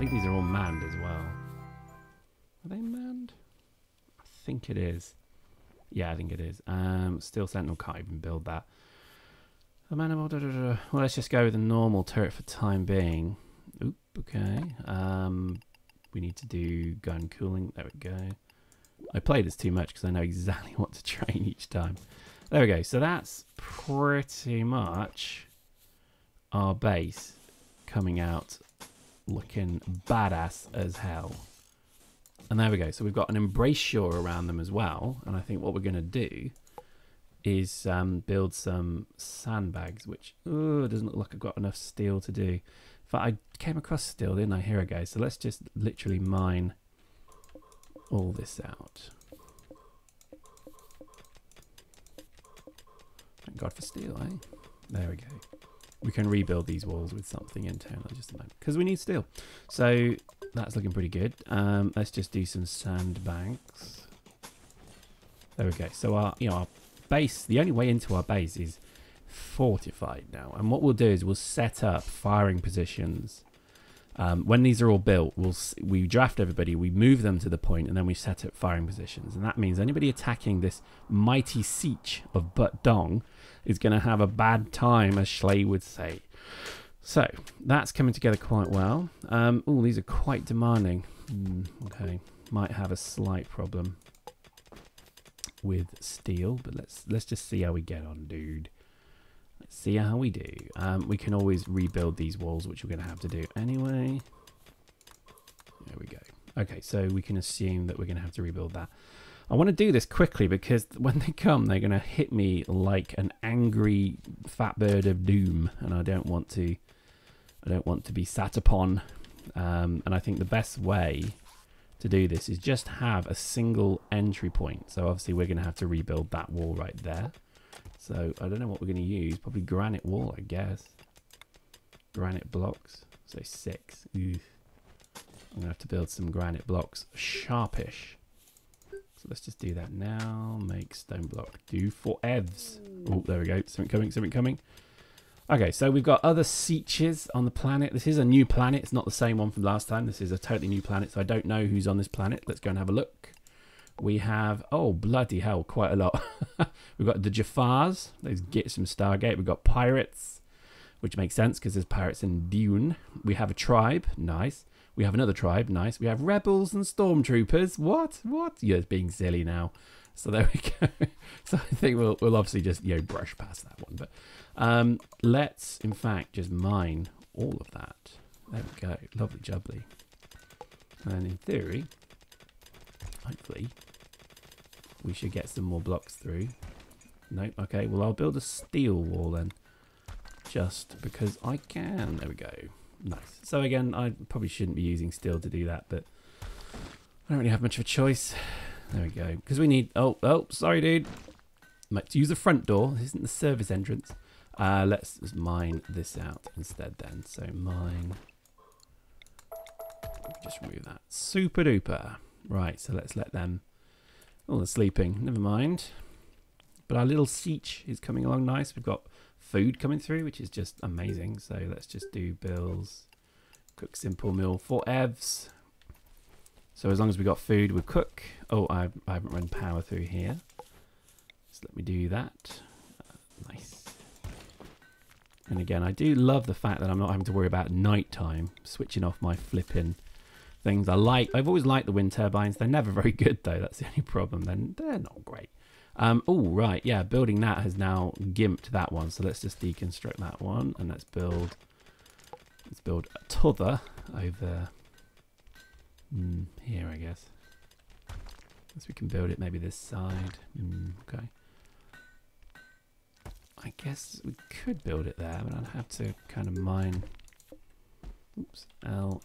think these are all manned as well. Are they manned? I think it is. Yeah, I think it is. Steel Sentinel, can't even build that. Well, let's just go with a normal turret for time being. Oop, okay. We need to do gun cooling. There we go. I play this too much because I know exactly what to train each time. There we go. So that's pretty much our base coming out looking badass as hell. And there we go. So we've got an embrace shore around them as well. And I think what we're going to do is build some sandbags, which doesn't look like I've got enough steel to do. In fact, I came across steel, didn't I? Here I go. So let's just literally mine all this out. Thank God for steel, eh? There we go. We can rebuild these walls with something internal just a moment, because we need steel. So that's looking pretty good. Let's just do some sandbags. There we go. So our base, the only way into our base is fortified now. And what we'll do is we'll set up firing positions. When these are all built, we draft everybody, we move them to the point, and then we set up firing positions. And that means anybody attacking this mighty siege of Butt Dong is going to have a bad time, as Schley would say. So that's coming together quite well. Oh, these are quite demanding. Okay, might have a slight problem with steel, but let's just see how we get on, dude. Let's see how we do. We can always rebuild these walls, which we're going to have to do anyway. There we go. Okay, so we can assume that we're going to have to rebuild that. I want to do this quickly because when they come, they're going to hit me like an angry fat bird of doom, and I don't want to be sat upon. And I think the best way to do this is just have a single entry point. So obviously we're going to have to rebuild that wall right there. So I don't know what we're going to use. Probably granite wall, I guess. Granite blocks. So 6. Ooh. I'm going to have to build some granite blocks. Sharpish. So let's just do that now. Make stone block. Do 4 evs. Oh, there we go. Something coming, something coming. Okay, so we've got other sieges on the planet. This is a new planet. It's not the same one from last time. This is a totally new planet, so I don't know who's on this planet. Let's go and have a look. We have, oh, bloody hell, quite a lot. We've got the Jafars. Those get some Stargate. We've got pirates, which makes sense because there's pirates in Dune. We have a tribe. Nice. We have another tribe. Nice. We have rebels and stormtroopers. What? You're being silly now. So there we go. So I think we'll obviously just, brush past that one. But let's, in fact, just mine all of that. There we go. Lovely jubbly. And in theory, hopefully, we should get some more blocks through. Nope. Okay, well, I'll build a steel wall then. Just because I can. There we go. Nice. So again, I probably shouldn't be using steel to do that, but I don't really have much of a choice. There we go. Because we need... Oh, sorry, dude. Let's use the front door. This isn't the service entrance. Let's just mine this out instead then. So mine... Just remove that. Super duper. Right, so let's let them... Oh, they're sleeping. Never mind. But our little siege is coming along nice. We've got food coming through, which is just amazing. So let's just do bills. Cook simple meal for evs. So as long as we got food, we'll cook. Oh, I haven't run power through here. So let me do that. Nice. And again, I do love the fact that I'm not having to worry about nighttime, switching off my flipping things. I've always liked the wind turbines. They're never very good though. That's the only problem. Then they're not great. Oh, right. Yeah, building that has now gimped that one. So let's just deconstruct that one and let's build t'other over here, I guess. Guess we can build it maybe this side. Okay. I guess we could build it there, but I'd have to kind of mine. Oops. L.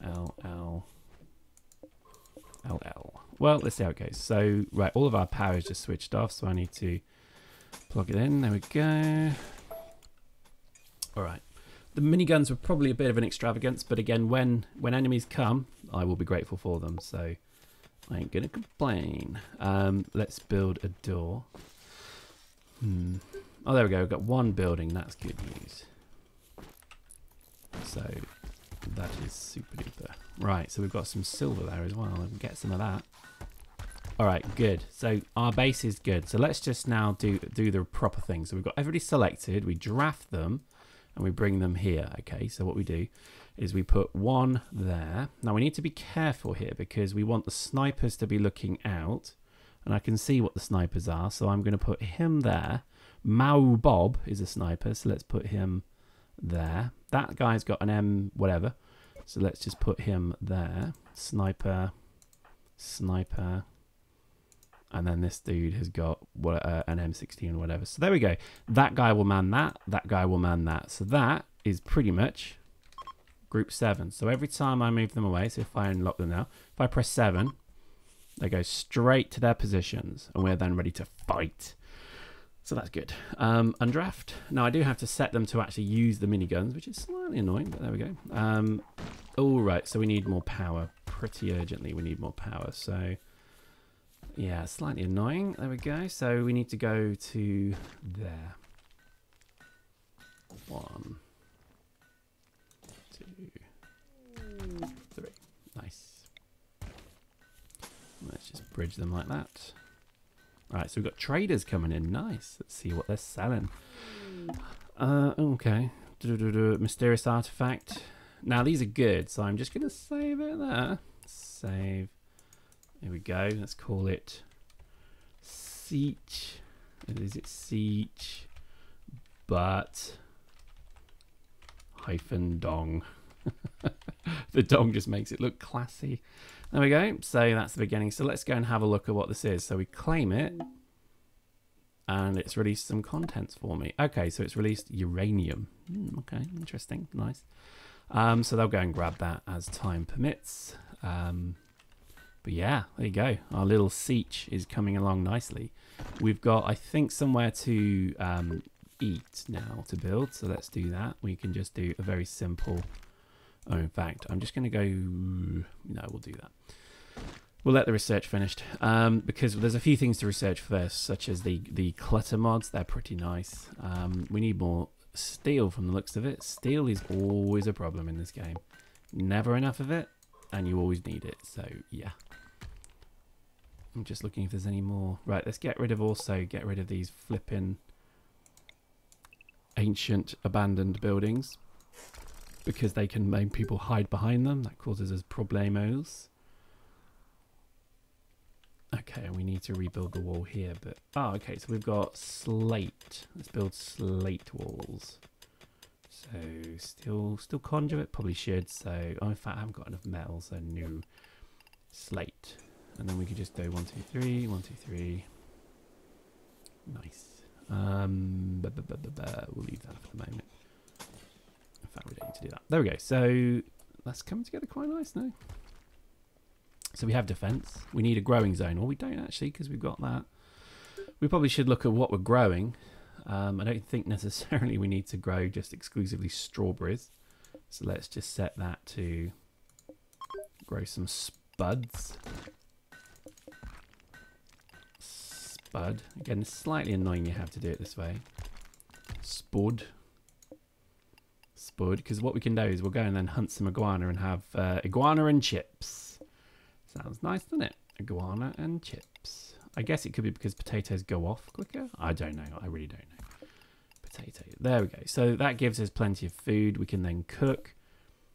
Well, let's see how it goes. So, right, all of our power is just switched off, so I need to plug it in. There we go. All right. The miniguns were probably a bit of an extravagance, but again, when enemies come, I will be grateful for them, so I ain't going to complain. Let's build a door. Oh, there we go. We've got one building. That's good news. So, That is super duper. Right, so we've got some silver there as well. And get some of that. All right, good. So our base is good. So let's just now do the proper thing. So we've got everybody selected. We draft them and we bring them here. Okay, so what we do is we put one there. Now we need to be careful here because we want the snipers to be looking out. And I can see what the snipers are. So I'm going to put him there. Mao Bob is a sniper. So let's put him there. That guy's got an M whatever. So let's just put him there. Sniper. Sniper. And then this dude has got an M16 or whatever. So there we go. That guy will man that. That guy will man that. So that is pretty much group 7. So every time I move them away, so if I unlock them now, if I press 7, they go straight to their positions. And we're then ready to fight. So that's good. Undraft. Now I do have to set them to actually use the miniguns, which is slightly annoying, but there we go. All right, so we need more power. Pretty urgently, we need more power. So... yeah, slightly annoying. There we go. So we need to go to there. 1, 2, 3. Nice. Let's just bridge them like that. Alright, so we've got traders coming in. Nice. Let's see what they're selling. Okay. Mysterious artifact. Now these are good, so I'm just going to save it there. Save. There we go. Let's call it Siege. Is it Siege? But hyphen dong. The dong just makes it look classy. There we go. So that's the beginning. So let's go and have a look at what this is. So we claim it. And it's released some contents for me. Okay, so it's released uranium. Okay, interesting. Nice. So they'll go and grab that as time permits. But yeah, there you go. Our little siege is coming along nicely. We've got, I think, somewhere to eat now to build. So let's do that. We can just do a very simple... oh, in fact, I'm just going to go... no, we'll do that. We'll let the research finished. Because there's a few things to research first, such as the clutter mods. They're pretty nice. We need more steel from the looks of it. Steel is always a problem in this game. Never enough of it. And you always need it, so yeah. I'm just looking if there's any more. Right, let's get rid of these flipping ancient abandoned buildings. Because they can make people hide behind them. That causes us problemos. Okay, and we need to rebuild the wall here, but... oh, okay, so we've got slate. Let's build slate walls. So still conduit, probably should. So oh, in fact I haven't got enough metal, so no. Slate. And then we could just go 1, 2, 3, 1, 2, 3. Nice. We'll leave that for the moment. In fact we don't need to do that. There we go. So that's coming together quite nice now. So we have defense. We need a growing zone. Well, we don't actually, because we've got that. We probably should look at what we're growing. I don't think necessarily we need to grow just exclusively strawberries. So let's just set that to grow some spuds. Spud. Again, it's slightly annoying you have to do it this way. Spud. Spud. Because what we can do is we'll go and then hunt some iguana and have iguana and chips. Sounds nice, doesn't it? Iguana and chips. I guess it could be because potatoes go off quicker. I don't know. I really don't know. Potato. There we go. So that gives us plenty of food. We can then cook.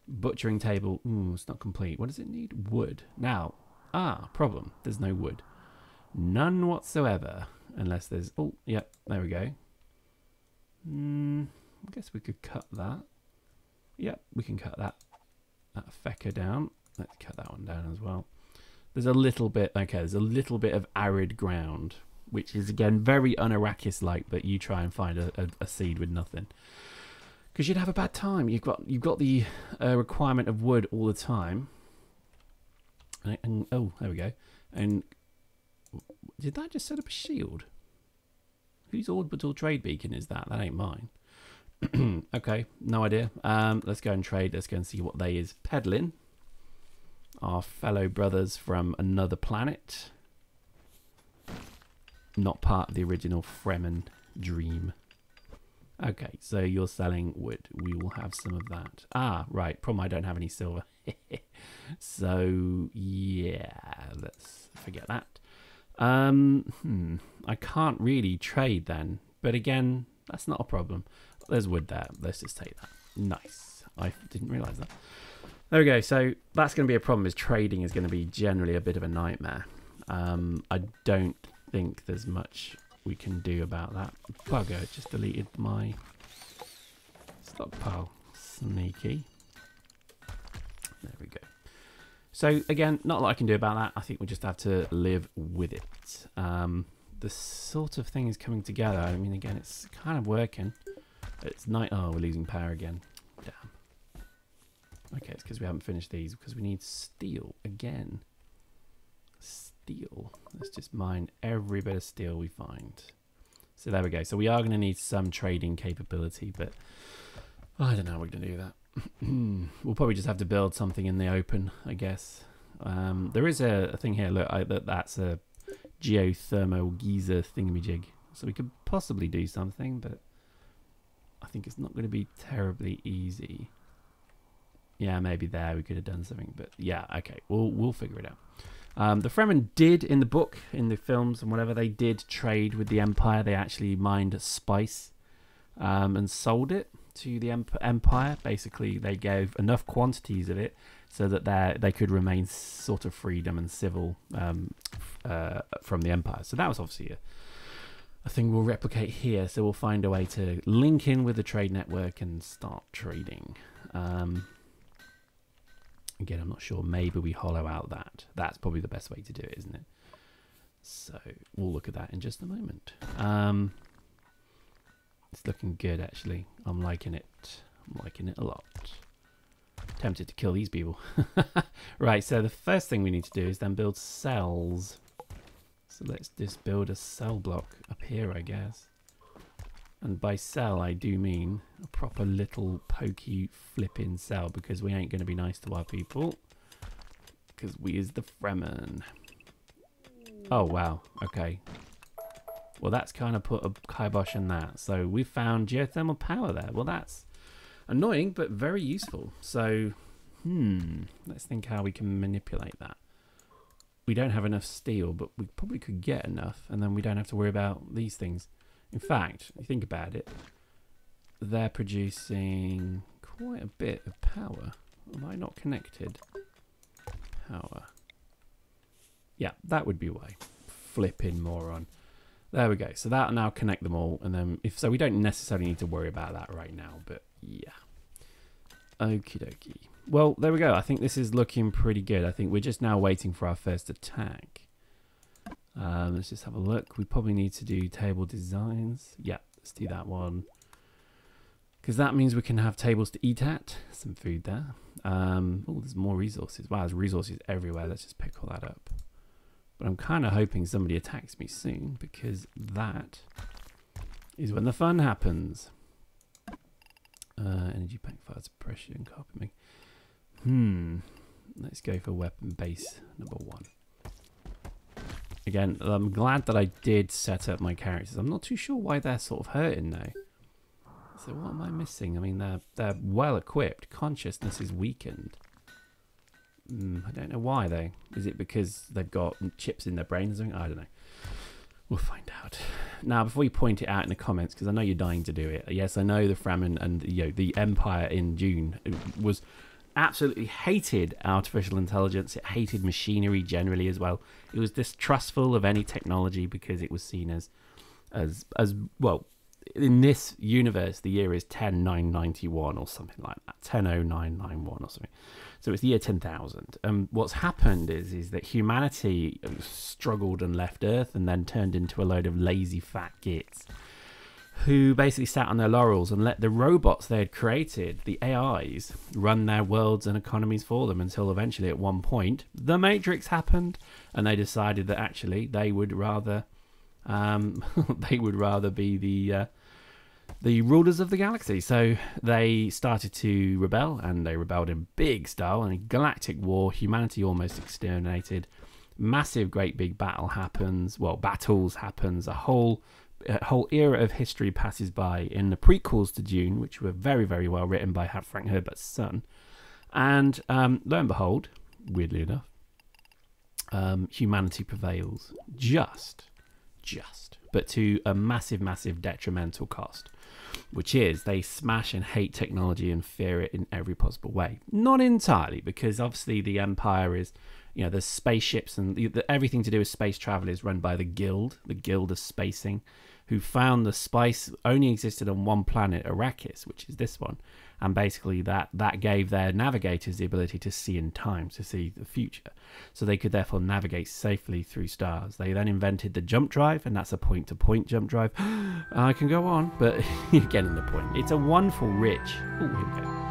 Butchering table. Ooh, it's not complete. What does it need? Wood. Now, problem. There's no wood. None whatsoever. Unless there's... oh, yep. There we go. I guess we could cut that. Yep, we can cut that fecker down. Let's cut that one down as well. There's a little bit, okay, there's a little bit of arid ground, which is, again, very un-Arrakis-like, but you try and find a seed with nothing. Because you'd have a bad time. You've got the requirement of wood all the time. And oh, there we go. And did that just set up a shield? Whose orbital trade beacon is that? That ain't mine. Okay, no idea. Let's go and trade. Let's go and see what they is peddling. Our fellow brothers from another planet. Not part of the original Fremen dream. Okay, so you're selling wood. We will have some of that. Ah, right. Problem, I don't have any silver. So, yeah, let's forget that. I can't really trade then. But again, that's not a problem. There's wood there. Let's just take that. Nice. I didn't realise that. There we go. So that's going to be a problem, is trading is going to be generally a bit of a nightmare. I don't think there's much we can do about that. Bugger, it just deleted my stockpile. Sneaky. There we go. So again, not a lot I can do about that. I think we'll just have to live with it. The sort of thing is coming together. I mean, again, it's kind of working. It's night. Oh, we're losing power again. Damn. Okay, it's because we haven't finished these, because we need steel again. Steel. Let's just mine every bit of steel we find. So there we go. So we are going to need some trading capability, but I don't know how we're going to do that. We'll probably just have to build something in the open, I guess. There is a thing here. Look, that's a geothermal geyser thingamajig. So we could possibly do something, but I think it's not going to be terribly easy. Yeah, maybe there we could have done something, but yeah, okay, we'll figure it out. The Fremen did, in the book, in the films and whatever, they did trade with the Empire. They actually mined spice and sold it to the Empire. Basically, they gave enough quantities of it so that they could remain sort of freedom and civil from the Empire. So that was obviously a thing we'll replicate here. So we'll find a way to link in with the trade network and start trading. Again, I'm not sure. Maybe we hollow out that. That's probably the best way to do it, isn't it? So we'll look at that in just a moment. It's looking good, actually. I'm liking it. I'm liking it a lot. Tempted to kill these people. Right, so the first thing we need to do is then build cells. So let's just build a cell block up here, I guess. And by cell, I do mean a proper little pokey flipping cell, because we ain't going to be nice to our people. Because we is the Fremen. Oh, wow. Okay. Well, that's kind of put a kibosh in that. So we found geothermal power there. Well, that's annoying, but very useful. So, let's think how we can manipulate that. We don't have enough steel, but we probably could get enough, and then we don't have to worry about these things. In fact, if you think about it, they're producing quite a bit of power. Am I not connected? Power. Yeah, that would be why. Flipping moron. There we go. So that'll now connect them all, and then so we don't necessarily need to worry about that right now, but yeah. Okie dokie. Well, there we go. I think this is looking pretty good. I think we're just now waiting for our first attack. Let's just have a look. We probably need to do table designs. Yeah, let's do that one. Because that means we can have tables to eat at. Some food there. Oh, there's more resources. Wow, there's resources everywhere. Let's just pick all that up. But I'm kind of hoping somebody attacks me soon, because that is when the fun happens. Energy pack, fire suppression, carpet make. Let's go for weapon base number 1. Again, I'm glad that I did set up my characters. I'm not too sure why they're sort of hurting though. So what am I missing? I mean, they're well equipped. Consciousness is weakened. I don't know why though. Is it because they've got chips in their brains or something? I don't know. We'll find out. Now, before you point it out in the comments, because I know you're dying to do it. Yes, I know the Fremen and the Empire in Dune was absolutely hated artificial intelligence. It hated machinery generally as well. It was distrustful of any technology because it was seen as well. In this universe, the year is 10991 or something like that, 100991 or something. So it's the year 10,000. What's happened is that humanity struggled and left Earth and then turned into a load of lazy fat gits who basically sat on their laurels and let the robots they had created, the AIs, run their worlds and economies for them, until eventually at one point the Matrix happened and they decided that actually they would rather be the rulers of the galaxy. So they started to rebel, and they rebelled in big style. In a galactic war, humanity almost exterminated. Massive, great big battle happens. Well, battles happens. A whole a whole era of history passes by in the prequels to Dune, which were very, very well written by Frank Herbert's son. And lo and behold, weirdly enough, humanity prevails just, but to a massive, massive detrimental cost, which is they smash and hate technology and fear it in every possible way. Not entirely, because obviously the Empire is, the spaceships and everything to do with space travel is run by the Guild of Spacing, who found the spice only existed on one planet, Arrakis, which is this one. And basically that gave their navigators the ability to see in time, to see the future. So they could therefore navigate safely through stars. They then invented the jump drive, and that's a point-to-point jump drive. I can go on, but you're getting the point. It's a wonderful, rich... Oh, here we go.